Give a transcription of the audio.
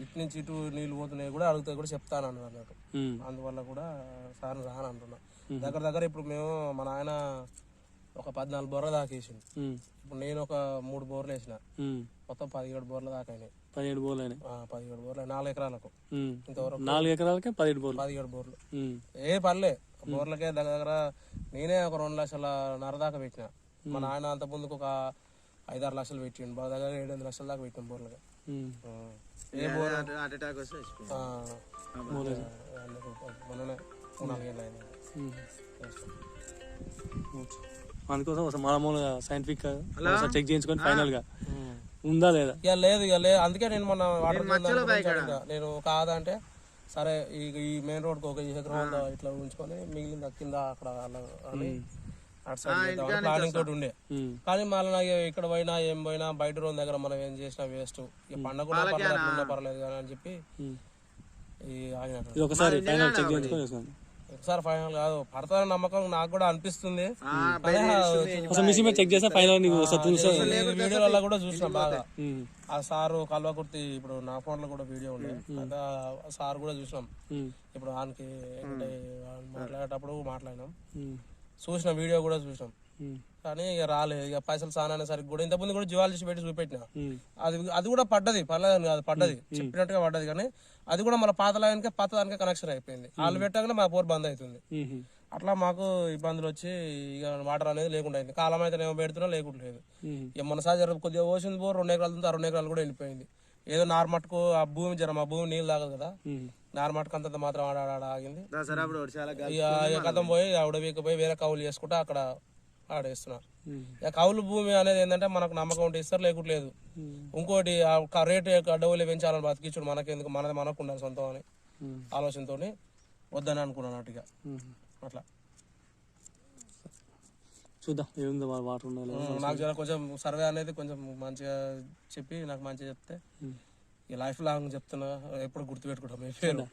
ఇటు నుంచి ఇటు నీళ్ళు పోతున్నాయి కూడా అడిగితే కూడా చెప్తాను అన్నట్టు. అందువల్ల కూడా సార్ రాను అంటున్నా. దగ్గర ఇప్పుడు మేము మా నాయన ఒక 14 బోర్ల దాకా వేసిండు. ఇప్పుడు నేను ఒక 3 బోర్లు వేసిన, మొత్తం 17 బోర్ల దాకా అయినాయి. 17 బోర్లు అయినాయి. 17 బోర్లు 4 ఎకరాలకు. ఇంతవరకు 4 ఎకరాలకే 17 బోర్లు. ఏ పర్లే బోర్లకే దగ్గర నేనే ఒక 2 లక్షల నర దాకా పెట్టిన. మా నాయన అంత ముందుకు ఒక 5-6 లక్షలు పెట్టిండు. బాగా దగ్గర 7-8 లక్షల దాకా పెట్టిన బోర్లకి. ఏ బోర్ మొన్ననే 4 ఏళ్ళు అయింది. అందుకోసం మామూలుగా సైంటిఫిక్ చెక్ చేయించుకొని ఫైనల్ గా ఉందా లేదా? ఇక లేదు. అందుకే నేను మొన్న నేను కాదంటే సరే ఈ మెయిన్ రోడ్ ఒక ఎకరం ఇట్లా ఉంచుకొని మిగిలింది కింద అక్కడ అటు సైడ్ ప్లానింగ్ తోటి ఉండే. కానీ మళ్ళీ నాకు ఇక్కడ పోయినా ఏం పోయినా బయట రోజు దగ్గర మనం ఏం చేసినా వేస్ట్. ఇక పండగ కూడా పర్లేదు కానీ అని చెప్పి ఒకసారి ఫైనల్ కాదు పడతానని నమ్మకం నాకు కూడా అనిపిస్తుంది. వీడియోలలో కూడా చూసిన బాగా ఆ సారు కల్వకుర్తి ఇప్పుడు నా ఫోన్ లో కూడా వీడియో ఉండే సార్ కూడా చూసినాం. ఇప్పుడు ఆయనకి మాట్లాడేటప్పుడు మాట్లాడినాం, చూసిన వీడియో కూడా చూసినాం. కానీ ఇక రాలేదు. ఇక పైసలు సానా సరికి కూడా ఇంతకుముందు కూడా జియాలజీ పెట్టి చూపెట్టిన అది కూడా పడ్డది, పర్లేదని కాదు పడ్డది, చెప్పినట్టుగా పడ్డది. కానీ అది కూడా మన పాత దానికే కనెక్షన్ అయిపోయింది. వాళ్ళు పెట్టగానే మా బోర్ బంద్ అవుతుంది. అట్లా మాకు ఇబ్బందులు వచ్చి ఇక వాటర్ అనేది లేకుండా అయింది. కాలం అయితే ఏమో పెడుతున్నా లేకుంటలేదు. ఇక మన సార్ కొద్దిగా పోసింది బోర్ 2 ఎకరాలు 2 ఎకరాలు కూడా వెళ్ళిపోయింది. ఏదో నార్మట్కు ఆ భూమి మా భూమి నీళ్ళు తాగదు కదా, నార్మట్కు అంతంత మాత్రం ఆడ ఆగింది. ఇక కథం పోయి ఉడవీకపోయి వేరే కౌలు చేసుకుంటా అక్కడ ఆడేస్తున్నారు. ఇక కౌలు భూమి అనేది ఏంటంటే మనకు నమ్మకం ఉంటే ఇస్తారు, లేకుంటలేదు. ఇంకోటి రేటు డబ్బులు పెంచాలని బతికించుడు మనకెందుకు, మనకు ఉండాలి సొంతం అని ఆలోచనతో వద్దని అనుకున్నాను అటుగా. అట్లా చూద్దాం ఏముంది వాటర్ నాకు జర కొంచెం సర్వే అనేది కొంచెం మంచిగా చెప్పి నాకు మంచిగా చెప్తే ఈ లైఫ్ లాంగ్ చెప్తున్నా, ఎప్పుడు గుర్తుపెట్టుకుంటాం మీ పేరు.